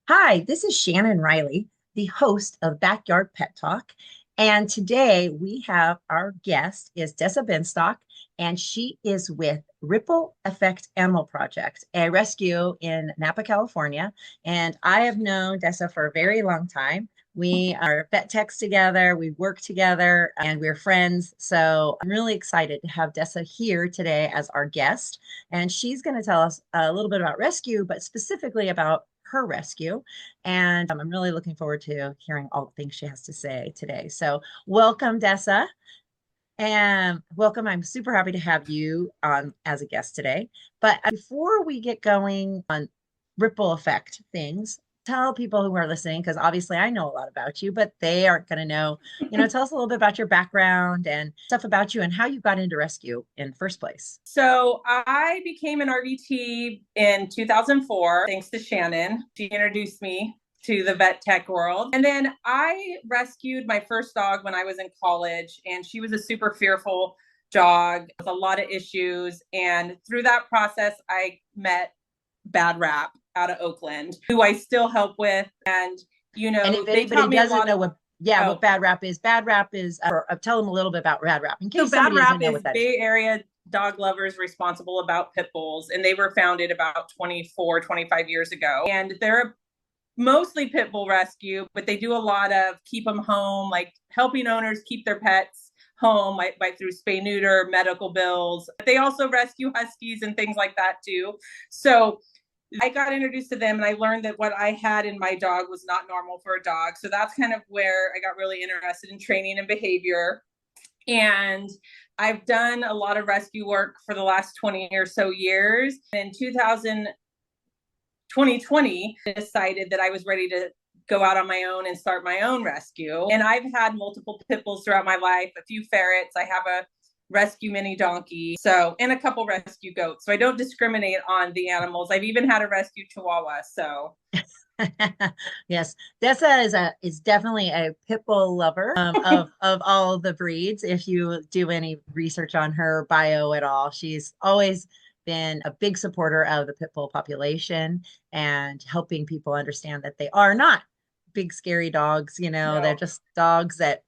Hi, this is Shannon Riley, the host of Backyard Pet Talk. And today we have our guest is Deassa Benstock, and she is with Ripple Effect Animal Project, a rescue in Napa, California. And I have known Deassa for a very long time. We are vet techs together, we work together, and we're friends. So I'm really excited to have Deassa here today as our guest. And she's going to tell us a little bit about rescue, but specifically about her rescue. And I'm really looking forward to hearing all the things she has to say today. So, welcome, Deassa, and welcome. I'm super happy to have you on as a guest today. But before we get going on ripple effect things, tell people who are listening, because obviously I know a lot about you, but they aren't going to know, tell us a little bit about your background and stuff about you and how you got into rescue in the first place. So I became an RVT in 2004, thanks to Shannon. She introduced me to the vet tech world. And then I rescued my first dog when I was in college, and she was a super fearful dog with a lot of issues. And through that process, I met Bad Rap out of Oakland, who I still help with. And, And if they anybody taught me a doesn't lot know of, what oh, bad rap is, tell them a little bit about bad rap in so case Bad somebody Rap doesn't know is what that is. Bay Area dog lovers responsible about pit bulls, and they were founded about 24, 25 years ago. And they're mostly pit bull rescue, but they do a lot of keep them home, like helping owners keep their pets home by through spay neuter, medical bills. They also rescue huskies and things like that too. So I got introduced to them, and I learned that what I had in my dog was not normal for a dog. So that's kind of where I got really interested in training and behavior. And I've done a lot of rescue work for the last 20 or so years. In 2020, I decided that I was ready to go out on my own and start my own rescue. And I've had multiple pit bulls throughout my life, a few ferrets. I have a rescue mini donkey, and a couple rescue goats. So I don't discriminate on the animals. I've even had a rescue chihuahua. So Yes, Deassa is definitely a pit bull lover of all the breeds. If you do any research on her bio at all, she's always been a big supporter of the pit bull population and helping people understand that they are not big scary dogs. They're no. just dogs that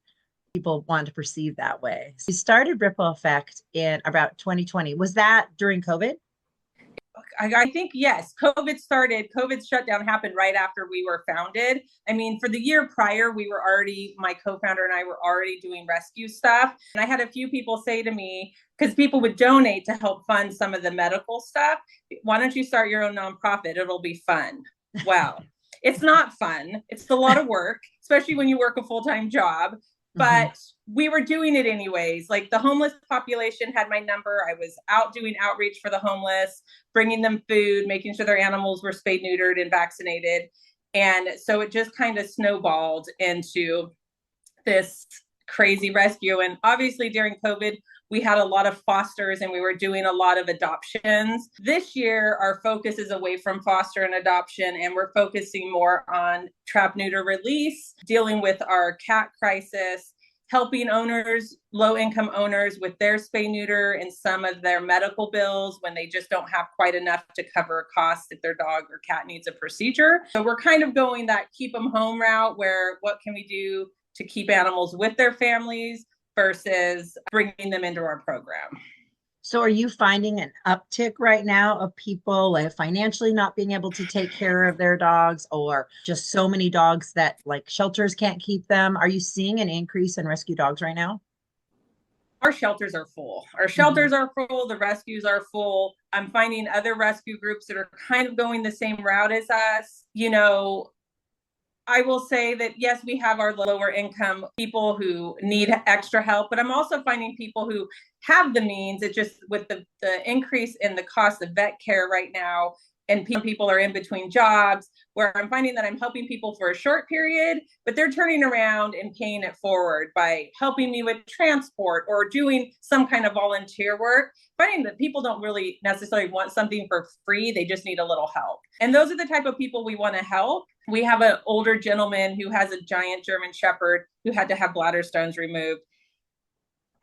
people want to perceive that way. So you started Ripple Effect in about 2020. Was that during COVID? I think, yes, COVID's shutdown happened right after we were founded. I mean, for the year prior, my co-founder and I were already doing rescue stuff. And I had a few people say to me, because people would donate to help fund some of the medical stuff, why don't you start your own nonprofit? It'll be fun. Well, it's not fun. It's a lot of work, especially when you work a full-time job. Mm-hmm. But we were doing it anyways. Like, the homeless population had my number. I was out doing outreach for the homeless, bringing them food, making sure their animals were spayed, neutered, and vaccinated. And so it just kind of snowballed into this crazy rescue. And obviously during COVID, we had a lot of fosters and we were doing a lot of adoptions. This year, our focus is away from foster and adoption, and we're focusing more on trap, neuter, release, dealing with our cat crisis, helping owners, low-income owners, with their spay neuter and some of their medical bills when they just don't have quite enough to cover costs if their dog or cat needs a procedure. So we're kind of going that keep them home route, where what can we do to keep animals with their families versus bringing them into our program. So are you finding an uptick right now of people like financially not being able to take care of their dogs, or just so many dogs that like shelters can't keep them? Are you seeing an increase in rescue dogs right now? Our shelters are full. Our Mhm. shelters are full. The rescues are full. I'm finding other rescue groups that are kind of going the same route as us. I will say that, yes, we have our lower income people who need extra help, but I'm also finding people who have the means. It just, with the increase in the cost of vet care right now, and people are in between jobs, where I'm finding that I'm helping people for a short period, but they're turning around and paying it forward by helping me with transport or doing some kind of volunteer work. Finding that people don't really necessarily want something for free, they just need a little help. And those are the type of people we want to help. We have an older gentleman who has a giant German Shepherd who had to have bladder stones removed.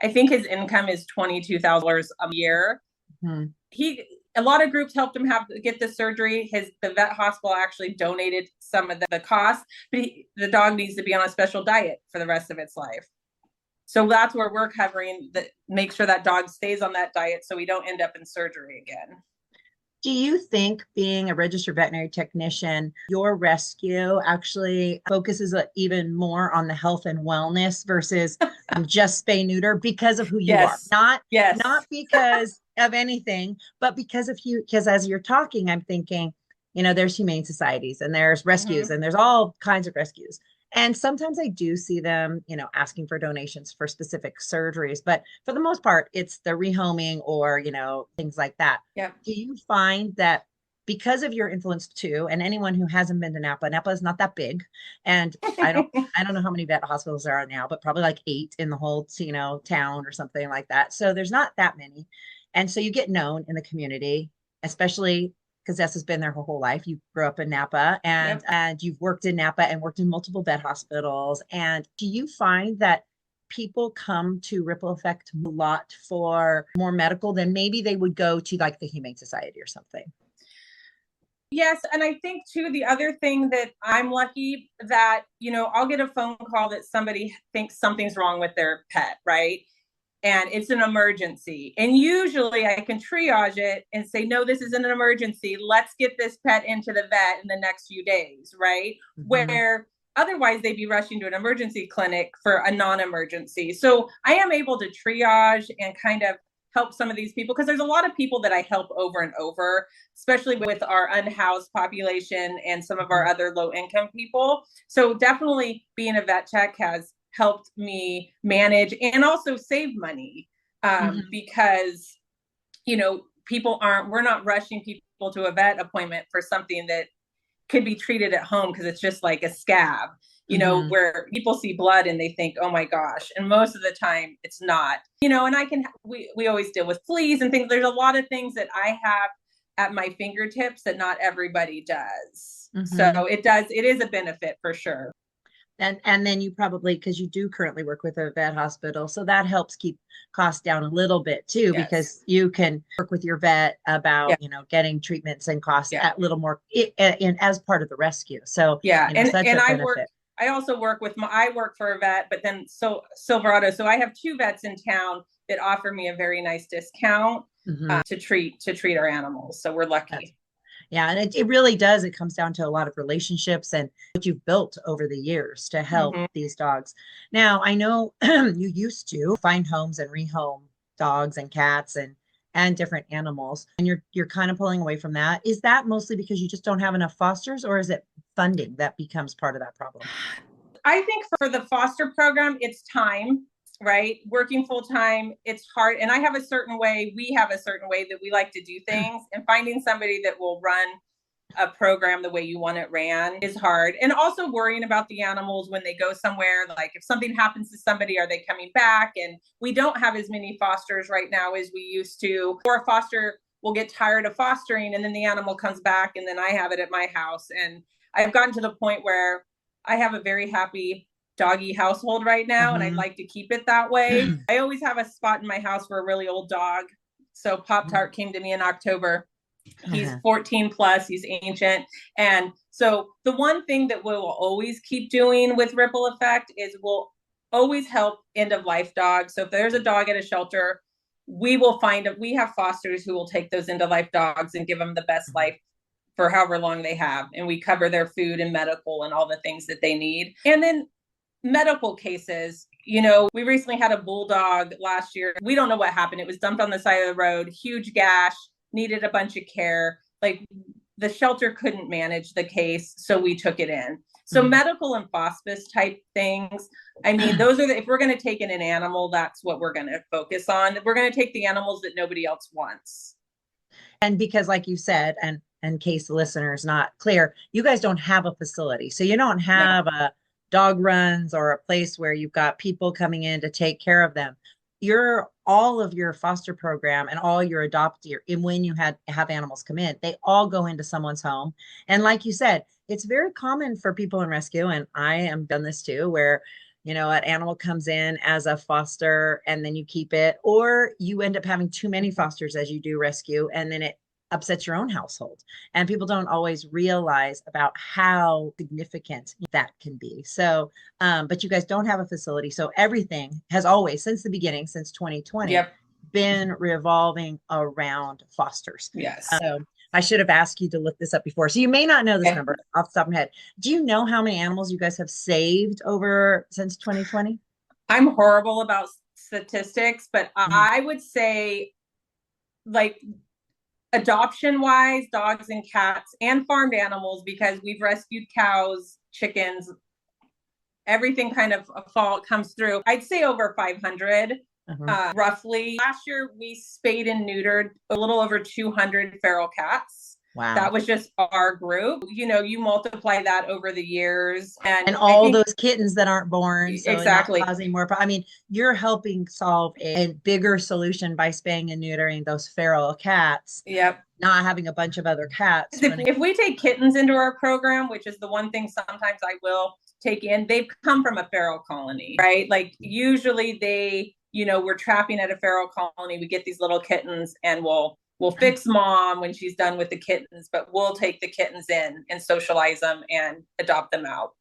I think his income is $22,000 a year. Mhm. He a lot of groups helped him get the surgery. The vet hospital actually donated some of the cost, but the dog needs to be on a special diet for the rest of its life. So that's where we're covering make sure that dog stays on that diet so we don't end up in surgery again. Do you think, being a registered veterinary technician, your rescue actually focuses even more on the health and wellness versus just spay neuter because of who you are? Not because of anything, but because of you. Because as you're talking, I'm thinking, there's humane societies and there's rescues and there's all kinds of rescues. And sometimes I do see them, asking for donations for specific surgeries, but for the most part, it's the rehoming or, things like that. Yeah. Do you find that because of your influence too, and anyone who hasn't been to Napa is not that big. And I don't know how many vet hospitals there are now, but probably like 8 in the whole, town or something like that. So there's not that many. And so you get known in the community, especially because Deassa's been there her whole life. You grew up in Napa and you've worked in Napa and worked in multiple vet hospitals. And do you find that people come to Ripple Effect a lot for more medical than maybe they would go to like the Humane Society or something? Yes. And I think too, the other thing that I'm lucky that, I'll get a phone call that somebody thinks something's wrong with their pet, right? And it's an emergency. And usually I can triage it and say, no, this isn't an emergency. Let's get this pet into the vet in the next few days, right? Where otherwise they'd be rushing to an emergency clinic for a non-emergency. So I am able to triage and kind of help some of these people, because there's a lot of people that I help over and over, especially with our unhoused population and some of our other low income people. So definitely being a vet tech has helped me manage and also save money because, we're not rushing people to a vet appointment for something that could be treated at home because it's just like a scab, where people see blood and they think, oh my gosh. And most of the time it's not, and we always deal with fleas and things. There's a lot of things that I have at my fingertips that not everybody does. So it is a benefit for sure. And then you probably, because you do currently work with a vet hospital, so that helps keep costs down a little bit too, because you can work with your vet about, getting treatments and costs at little more as part of the rescue. So I also work I work for a vet, but then Silverado. So I have 2 vets in town that offer me a very nice discount to treat our animals. So we're lucky. And it really does. It comes down to a lot of relationships and what you've built over the years to help these dogs. Now, I know you used to find homes and rehome dogs and cats and different animals, and you're kind of pulling away from that. Is that mostly because you just don't have enough fosters, or is it funding that becomes part of that problem? I think for the foster program, it's time. Right? Working full time, it's hard. And we have a certain way that we like to do things, and finding somebody that will run a program the way you want it ran is hard. And also worrying about the animals when they go somewhere, like if something happens to somebody, are they coming back? And we don't have as many fosters right now as we used to, or a foster will get tired of fostering and then the animal comes back and then I have it at my house. And I've gotten to the point where I have a very happy doggy household right now, and I'd like to keep it that way. I always have a spot in my house for a really old dog. So Pop Tart came to me in October. He's 14 plus, he's ancient. And so the one thing that we'll always keep doing with Ripple Effect is we'll always help end of life dogs. So if there's a dog at a shelter, we have fosters who will take those end of life dogs and give them the best life for however long they have. And we cover their food and medical and all the things that they need. And then medical cases, we recently had a bulldog last year. We don't know what happened. It was dumped on the side of the road, huge gash, needed a bunch of care. Like the shelter couldn't manage the case, so we took it in. So medical and hospice type things. I mean, those are if we're going to take in an animal, that's what we're going to focus on. We're going to take the animals that nobody else wants. And because like you said, and in case the listener is not clear, you guys don't have a facility. So you don't have a dog runs or a place where you've got people coming in to take care of them. All of your foster program and all your adoptee, and when you have animals come in, they all go into someone's home. And like you said, it's very common for people in rescue, and I am done this too, where an animal comes in as a foster and then you keep it, or you end up having too many fosters as you do rescue, and then it upsets your own household. And people don't always realize about how significant that can be. So, but you guys don't have a facility. So everything has always, since the beginning, since 2020, Yep. been revolving around fosters. Yes. So I should have asked you to look this up before. So you may not know this Okay. number off the top of my head. Do you know how many animals you guys have saved over since 2020? I'm horrible about statistics, but Mhm. I would say, like, adoption wise, dogs and cats and farmed animals, because we've rescued cows, chickens, everything kind of comes through. I'd say over 500. Roughly. Last year, we spayed and neutered a little over 200 feral cats. Wow. That was just our group. You know, you multiply that over the years. And all those kittens that aren't born. So exactly. Not causing more. I mean, you're helping solve a bigger solution by spaying and neutering those feral cats. Yep. Not having a bunch of other cats. If we take kittens into our program, which is the one thing sometimes I will take in, they've come from a feral colony, right? Like usually they, you know, we're trapping at a feral colony. We get these little kittens and we'll fix mom when she's done with the kittens, but we'll take the kittens in and socialize them and adopt them out.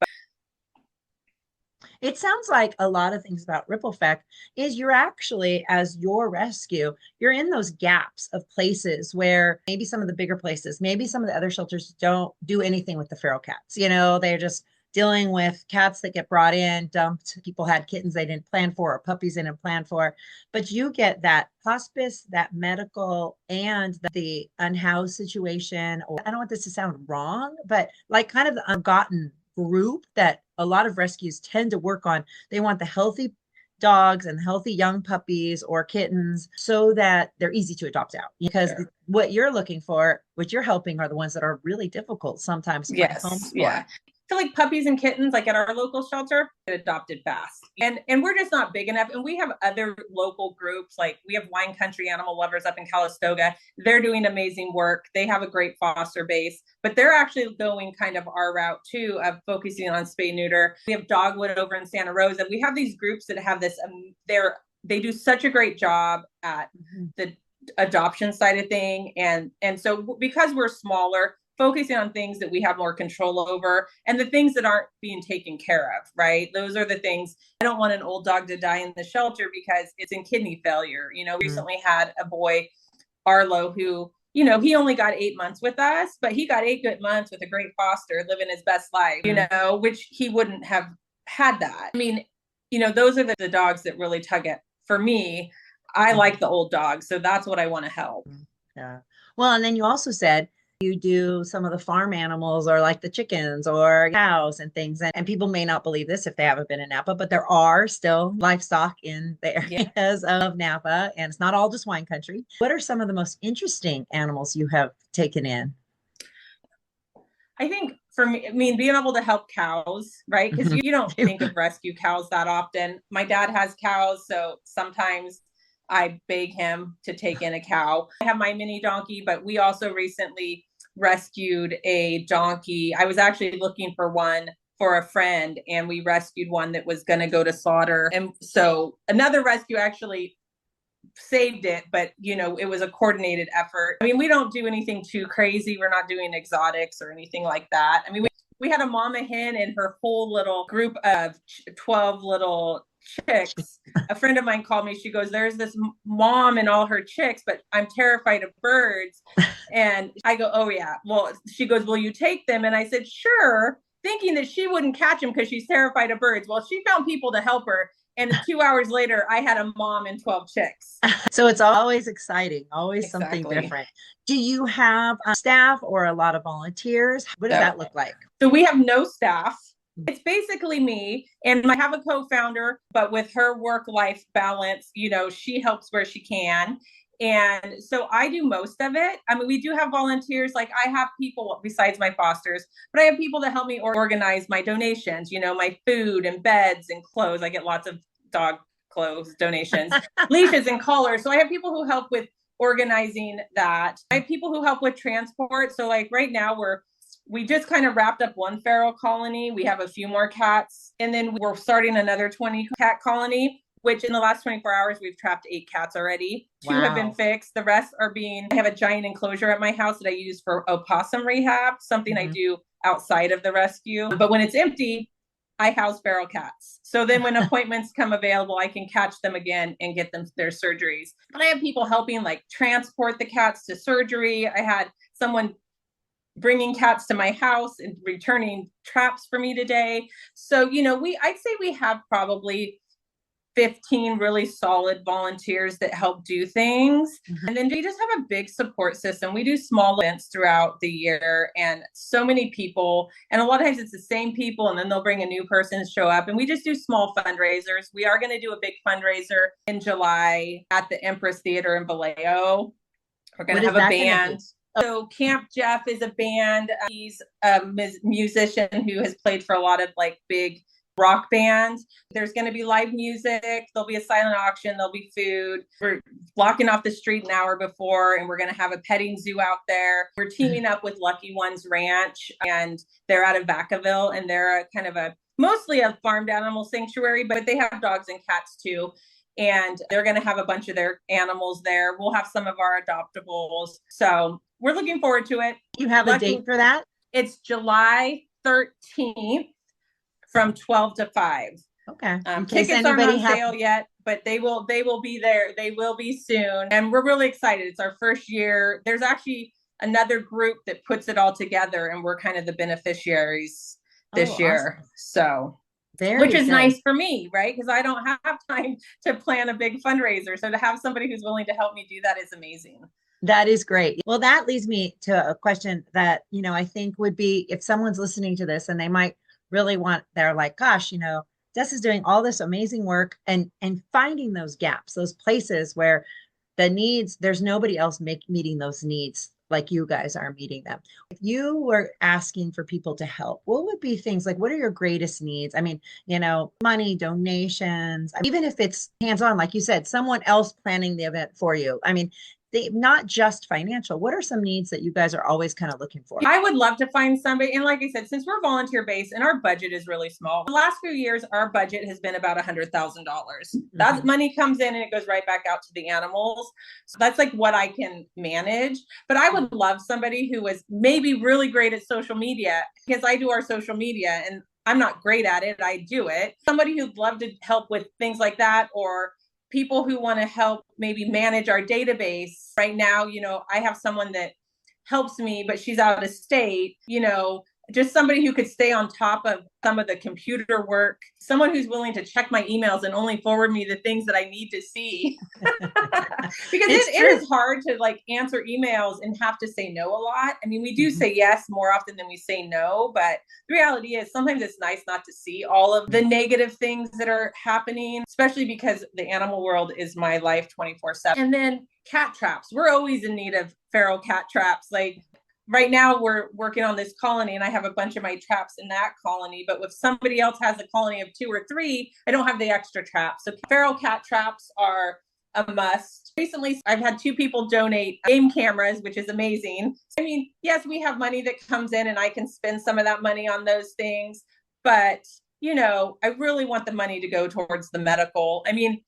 It sounds like a lot of things about Ripple Effect is you're actually, as your rescue, you're in those gaps of places where maybe some of the bigger places, maybe some of the other shelters don't do anything with the feral cats. You know, they're just dealing with cats that get brought in, dumped. People had kittens they didn't plan for or puppies they didn't plan for. But you get that hospice, that medical, and the unhoused situation. Or I don't want this to sound wrong, but like kind of the ungotten group that a lot of rescues tend to work on. They want the healthy dogs and healthy young puppies or kittens so that they're easy to adopt out, because what you're looking for, what you're helping, are the ones that are really difficult sometimes to find homes for. Yeah. So like puppies and kittens, like at our local shelter, get adopted fast. And we're just not big enough. And we have other local groups, like we have Wine Country Animal Lovers up in Calistoga. They're doing amazing work. They have a great foster base, but they're actually going kind of our route too, of focusing on spay neuter. We have Dogwood over in Santa Rosa. We have these groups that have this, they do such a great job at the adoption side of thing. And so because we're smaller, focusing on things that we have more control over and the things that aren't being taken care of, right? Those are the things. I don't want an old dog to die in the shelter because it's in kidney failure. You know, recently had a boy, Arlo, who, you know, he only got 8 months with us, but he got 8 good months with a great foster, living his best life, you know, which he wouldn't have had that. I mean, you know, those are the dogs that really tug it. For me, I like the old dogs. So that's what I want to help. Yeah. Well, and then you also said you do some of the farm animals, or like the chickens or cows and things. And people may not believe this if they haven't been in Napa, but there are still livestock in the areas of Napa, and it's not all just wine country. What are some of the most interesting animals you have taken in? I think for me, I mean, being able to help cows, right? Because you don't think of rescue cows that often. My dad has cows, so sometimes I beg him to take in a cow. I have my mini donkey, but we also recently rescued a donkey. I was actually looking for one for a friend, and we rescued one that was going to go to slaughter. And so another rescue actually saved it, but you know, it was a coordinated effort. I mean, we don't do anything too crazy. We're not doing exotics or anything like that. I mean, we had a mama hen and her whole little group of 12 little chicks. A friend of mine called me. She goes, there's this mom and all her chicks, but I'm terrified of birds. And I go, oh yeah. Well, she goes, will you take them? And I said, sure, thinking that she wouldn't catch them because she's terrified of birds. Well, she found people to help her. And 2 hours later, I had a mom and 12 chicks. So it's always exciting, always something different. Do you have staff or a lot of volunteers? What does that look like? So we have no staff. It's basically me, and I have a co-founder, but with her work-life balance, you know, she helps where she can. And so I do most of it. I mean, we do have volunteers. Like I have people besides my fosters, but I have people to help me organize my donations, you know, my food and beds and clothes. I get lots of dog clothes donations, leashes and collars. So I have people who help with organizing that. I have people who help with transport. So like right now we just kind of wrapped up one feral colony. We have a few more cats, and then we're starting another 20 cat colony. which in the last 24 hours, we've trapped 8 cats already. 2 have been fixed. The rest are I have a giant enclosure at my house that I use for opossum rehab, something I do outside of the rescue. But when it's empty, I house feral cats. So then when appointments come available, I can catch them again and get them their surgeries. But I have people helping like transport the cats to surgery. I had someone bringing cats to my house and returning traps for me today. So, I'd say we have probably 15 really solid volunteers that help do things. And then we just have a big support system. We do small events throughout the year and so many people. And a lot of times it's the same people and then they'll bring a new person to show up. And we just do small fundraisers. We are going to do a big fundraiser in July at the Empress Theater in Vallejo. We're going to have a band. So Camp Jeff is a band. He's a musician who has played for a lot of like big rock bands. There's going to be live music. There'll be a silent auction. There'll be food. We're blocking off the street an hour before, and we're going to have a petting zoo out there. We're teaming up with Lucky Ones Ranch, and they're out of Vacaville, and they're mostly a farmed animal sanctuary, but they have dogs and cats too. And they're going to have a bunch of their animals there. We'll have some of our adoptables. So we're looking forward to it. You have a date for that? It's July 13th. From 12 to 5. Okay. Tickets aren't on sale yet, but they will be there. They will be soon. And we're really excited. It's our first year. There's actually another group that puts it all together, and we're kind of the beneficiaries this year. Awesome. So, which is nice for me, right? Because I don't have time to plan a big fundraiser. So to have somebody who's willing to help me do that is amazing. That is great. Well, that leads me to a question that, I think would be, if someone's listening to this and they might really they're like, gosh, Deassa's doing all this amazing work and finding those gaps, those places where the needs, there's nobody else meeting those needs like you guys are meeting them. If you were asking for people to help, what would be things like, what are your greatest needs? I mean, money, donations, even if it's hands-on, like you said, someone else planning the event for you. I mean, not just financial. What are some needs that you guys are always kind of looking for? I would love to find somebody. And like I said, since we're volunteer based and our budget is really small, the last few years, our budget has been about $100,000. That money comes in and it goes right back out to the animals. So that's like what I can manage. But I would love somebody who was maybe really great at social media, because I do our social media and I'm not great at it. I do it. Somebody who'd love to help with things like that, or people who want to help maybe manage our database. Right now, I have someone that helps me, but she's out of state, just somebody who could stay on top of some of the computer work, someone who's willing to check my emails and only forward me the things that I need to see. Because it is hard to answer emails and have to say no a lot. I mean, we do say yes more often than we say no, but the reality is sometimes it's nice not to see all of the negative things that are happening, especially because the animal world is my life 24/7. And then cat traps. We're always in need of feral cat traps. Right now we're working on this colony and I have a bunch of my traps in that colony, but if somebody else has a colony of 2 or 3, I don't have the extra traps. So feral cat traps are a must. Recently, I've had 2 people donate game cameras, which is amazing. I mean, yes, we have money that comes in and I can spend some of that money on those things, but I really want the money to go towards the medical. I mean,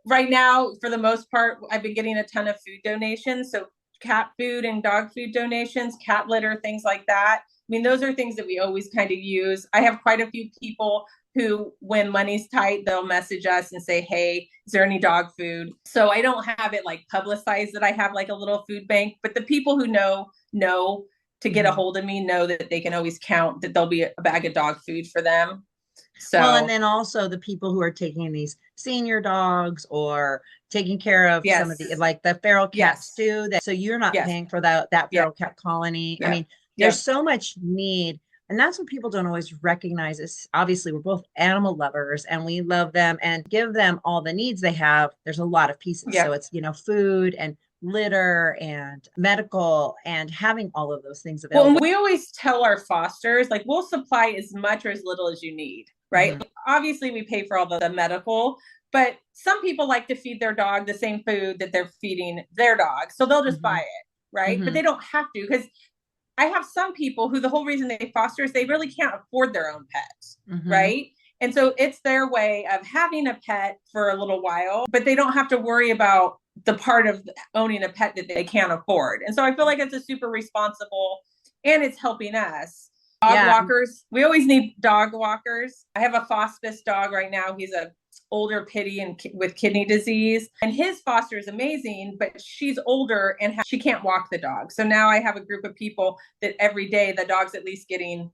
right now, for the most part, I've been getting a ton of food donations. So cat food and dog food donations, cat litter, things like that. I mean, those are things that we always kind of use. I have quite a few people who, when money's tight, they'll message us and say, hey, is there any dog food? So I don't have it publicized that I have a little food bank, but the people who know to get a hold of me know that they can always count that there'll be a bag of dog food for them. So, and then also the people who are taking these senior dogs or taking care of some of the feral cats too. So you're not paying for that feral cat colony. I mean, there's so much need. And that's what people don't always recognize is obviously we're both animal lovers and we love them and give them all the needs they have. There's a lot of pieces. So it's, food and litter and medical and having all of those things available. Well, we always tell our fosters, we'll supply as much or as little as you need, right? Obviously we pay for all the medical, but some people like to feed their dog the same food that they're feeding their dog. So they'll just buy it, right? But they don't have to, because I have some people who the whole reason they foster is they really can't afford their own pets, right? And so it's their way of having a pet for a little while, but they don't have to worry about the part of owning a pet that they can't afford. And so I feel like it's a super responsible, and it's helping us. Dog walkers. We always need dog walkers. I have a hospice dog right now. He's a older pitty and with kidney disease, and his foster is amazing, but she's older and she can't walk the dog. So now I have a group of people that every day the dog's at least getting,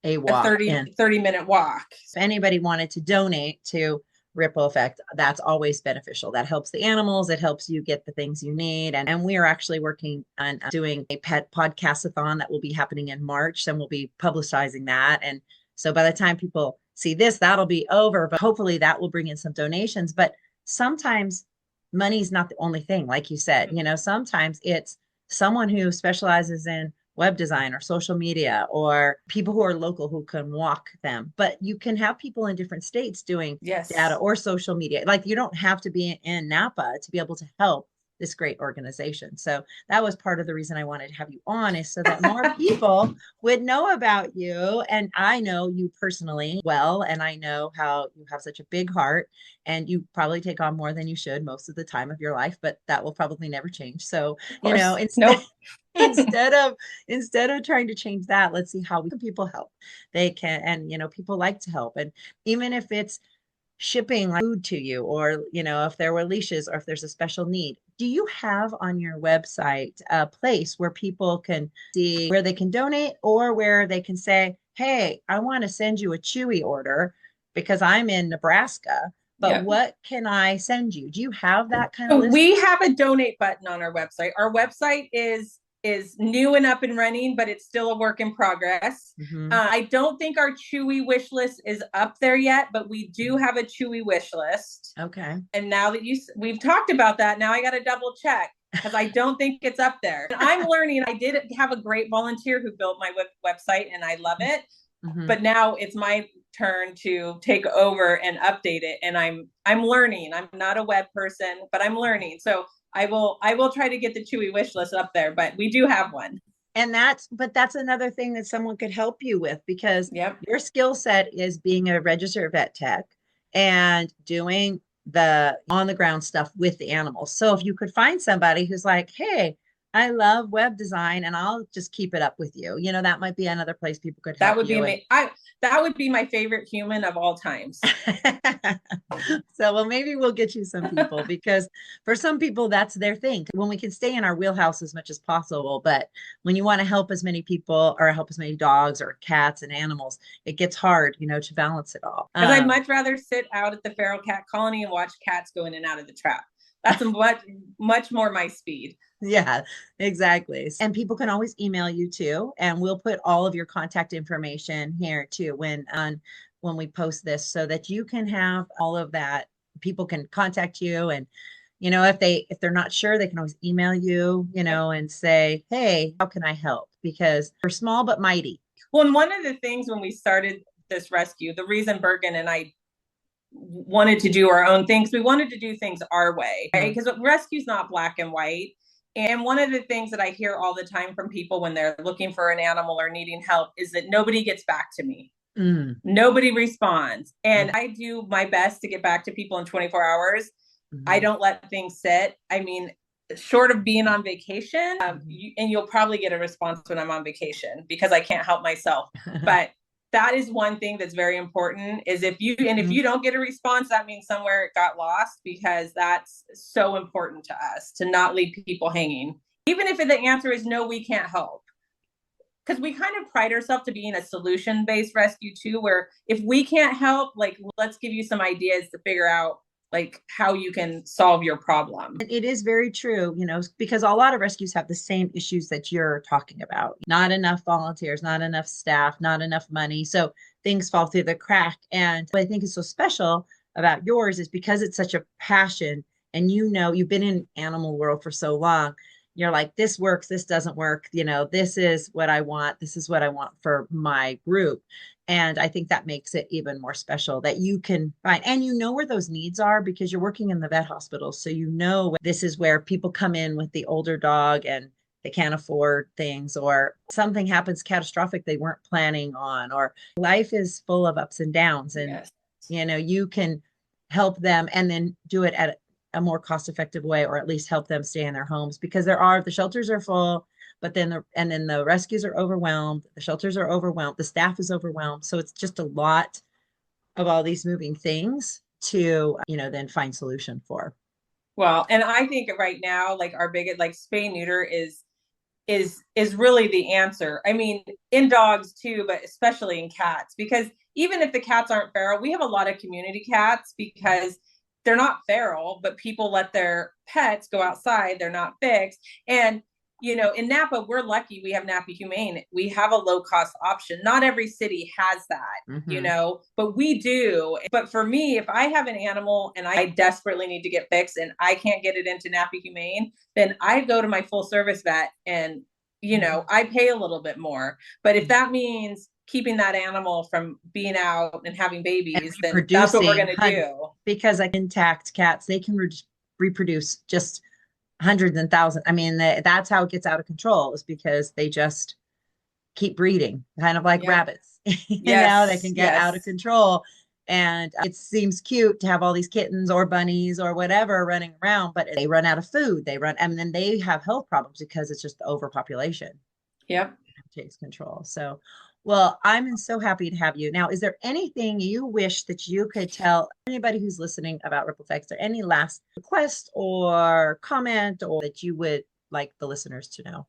a walk, 30-minute walk. If anybody wanted to donate to Ripple Effect, that's always beneficial. That helps the animals. It helps you get the things you need. And we are actually working on doing a pet podcast-a-thon that will be happening in March, and we'll be publicizing that. And so by the time people see this, that'll be over, but hopefully that will bring in some donations. But sometimes money's not the only thing. Like you said, sometimes it's someone who specializes in web design or social media, or people who are local who can walk them. But you can have people in different states doing data or social media. Like, you don't have to be in Napa to be able to help this great organization. So that was part of the reason I wanted to have you on, is so that more people would know about you. And I know you personally well, and I know how you have such a big heart, and you probably take on more than you should most of the time of your life, but that will probably never change. So, instead of trying to change that, let's see how people help. They can, and people like to help. And even if it's shipping food to you, or if there were leashes, or if there's a special need, do you have on your website a place where people can see where they can donate, or where they can say, hey, I want to send you a Chewy order because I'm in Nebraska, but what can I send you? Do you have that kind of list? We have a donate button on our website. Our website is new and up and running, but it's still a work in progress. Mm-hmm. I don't think our Chewy wish list is up there yet, but we do have a Chewy wish list. Okay. And now that we've talked about that, now I got to double check, because I don't think it's up there. And I'm learning. I did have a great volunteer who built my website, and I love it. Mm-hmm. But now it's my turn to take over and update it. And I'm learning. I'm not a web person, but I'm learning. So I will try to get the Chewy wish list up there, but we do have one. And that's another thing that someone could help you with, because your skill set is being a registered vet tech and doing the on the ground stuff with the animals. So if you could find somebody who's like, hey, I love web design and I'll just keep it up with you, that might be another place people could help. That would be my favorite human of all times. So, well, maybe we'll get you some people, because for some people, that's their thing. When we can stay in our wheelhouse as much as possible, but when you want to help as many people, or help as many dogs or cats and animals, it gets hard, to balance it all. Because I'd much rather sit out at the feral cat colony and watch cats go in and out of the trap. That's much more my speed. Yeah, exactly. And people can always email you too. And we'll put all of your contact information here too when we post this, so that you can have all of that. People can contact you, and if they're not sure, they can always email you, and say, hey, how can I help? Because we're small but mighty. Well, and one of the things when we started this rescue, the reason Bergen and I wanted to do our own things, we wanted to do things our way, right? Because rescue's not black and white. And one of the things that I hear all the time from people when they're looking for an animal or needing help is that nobody gets back to me. Nobody responds. And I do my best to get back to people in 24 hours. I don't let things sit. I mean, short of being on vacation, and you'll probably get a response when I'm on vacation, because I can't help myself. But that is one thing that's very important, is if you don't get a response, that means somewhere it got lost, because that's so important to us to not leave people hanging. Even if the answer is no, we can't help. Because we kind of pride ourselves to being a solution-based rescue too, where if we can't help, let's give you some ideas to figure out how you can solve your problem. It is very true, because a lot of rescues have the same issues that you're talking about. Not enough volunteers, not enough staff, not enough money. So things fall through the crack. And what I think is so special about yours is because it's such a passion, and you've been in animal world for so long. You're like, this works, this doesn't work. This is what I want. This is what I want for my group. And I think that makes it even more special, that you can find, and where those needs are, because you're working in the vet hospital. So this is where people come in with the older dog, and they can't afford things, or something happens catastrophic they weren't planning on, or life is full of ups and downs. And, Yes. you can help them and then do it at a more cost effective way, or at least help them stay in their homes, because the shelters are full, but then the rescues are overwhelmed, the shelters are overwhelmed, the staff is overwhelmed. So it's just a lot of all these moving things to, then find solution for. Well, and I think right now, like our biggest, like spay neuter is really the answer. I mean, in dogs too, but especially in cats, because even if the cats aren't feral, we have a lot of community cats because they're not feral, but people let their pets go outside. They're not fixed. And in Napa, we're lucky we have Napa Humane. We have a low cost option. Not every city has that, but we do. But for me, if I have an animal and I desperately need to get fixed and I can't get it into Napa Humane, then I go to my full service vet and, I pay a little bit more. But if that means keeping that animal from being out and having babies, then that's what we're going to do. Because like intact cats, they can reproduce just hundreds and thousands. I mean, that's how it gets out of control, is because they just keep breeding, kind of like rabbits. They can get out of control. And it seems cute to have all these kittens or bunnies or whatever running around, but they run out of food. And then they have health problems because it's just the overpopulation. Yep. It takes control. So, well, I'm so happy to have you. Now, is there anything you wish that you could tell anybody who's listening about Ripple Effects, or any last request or comment, or that you would like the listeners to know?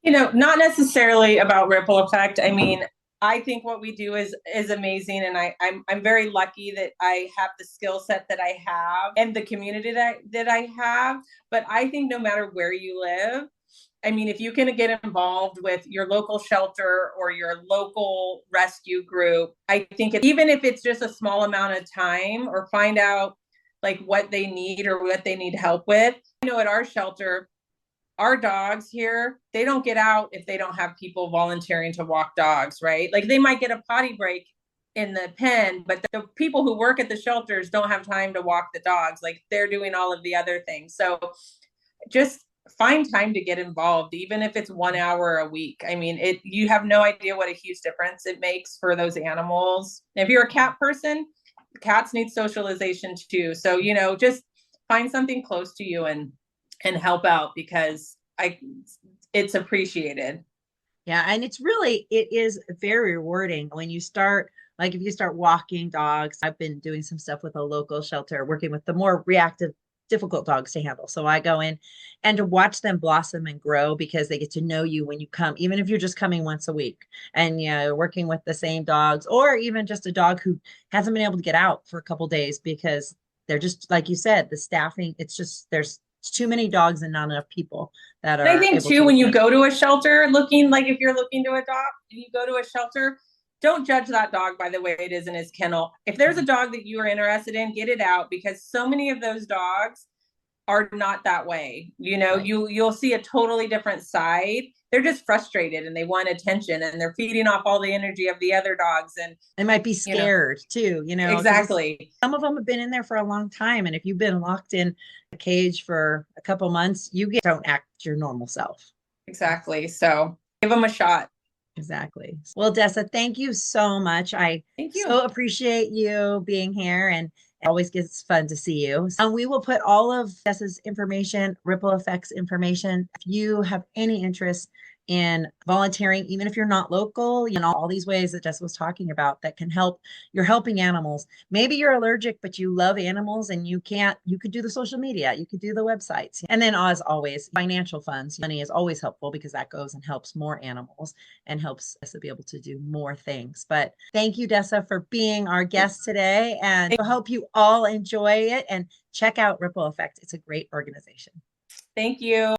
Not necessarily about Ripple Effect. I mean, I think what we do is amazing, and I'm very lucky that I have the skill set that I have and the community that I have. But I think no matter where you live, I mean, if you can get involved with your local shelter or your local rescue group, I think even if it's just a small amount of time, or find out like what they need or what they need help with. I know at our shelter, our dogs here, they don't get out if they don't have people volunteering to walk dogs, right? Like they might get a potty break in the pen, but the people who work at the shelters don't have time to walk the dogs. Like they're doing all of the other things. So just find time to get involved, even if it's 1 hour a week. I mean, you have no idea what a huge difference it makes for those animals. If you're a cat person, cats need socialization too. So, just find something close to you and help out, because it's appreciated. Yeah. And it is very rewarding when you start, like if you start walking dogs. I've been doing some stuff with a local shelter, working with the more reactive, difficult dogs to handle. So I go in, and to watch them blossom and grow, because they get to know you when you come, even if you're just coming once a week, and working with the same dogs, or even just a dog who hasn't been able to get out for a couple days because they're just, like you said, the staffing, there's too many dogs and not enough people that are. I think too, when you go to a shelter if you're looking to adopt and you go to a shelter, don't judge that dog by the way it is in his kennel. If there's a dog that you are interested in, get it out, because so many of those dogs are not that way. Right. You'll see a totally different side. They're just frustrated and they want attention, and they're feeding off all the energy of the other dogs, and they might be scared too. Exactly. Some of them have been in there for a long time, and if you've been locked in a cage for a couple months, don't act your normal self. Exactly. So give them a shot. Exactly. Well, Deassa, thank you so much. Thank you. So appreciate you being here, and it always gets fun to see you. And we will put all of Deassa's information, Ripple Effects information. If you have any interest in volunteering, even if you're not local, all these ways that Deassa was talking about that can help. You're helping animals. Maybe you're allergic, but you love animals and you could do the social media, you could do the websites. And then, as always, financial funds. Money is always helpful, because that goes and helps more animals and helps us to be able to do more things. But thank you, Deassa, for being our guest today. And I hope you all enjoy it, and check out Ripple Effect. It's a great organization. Thank you.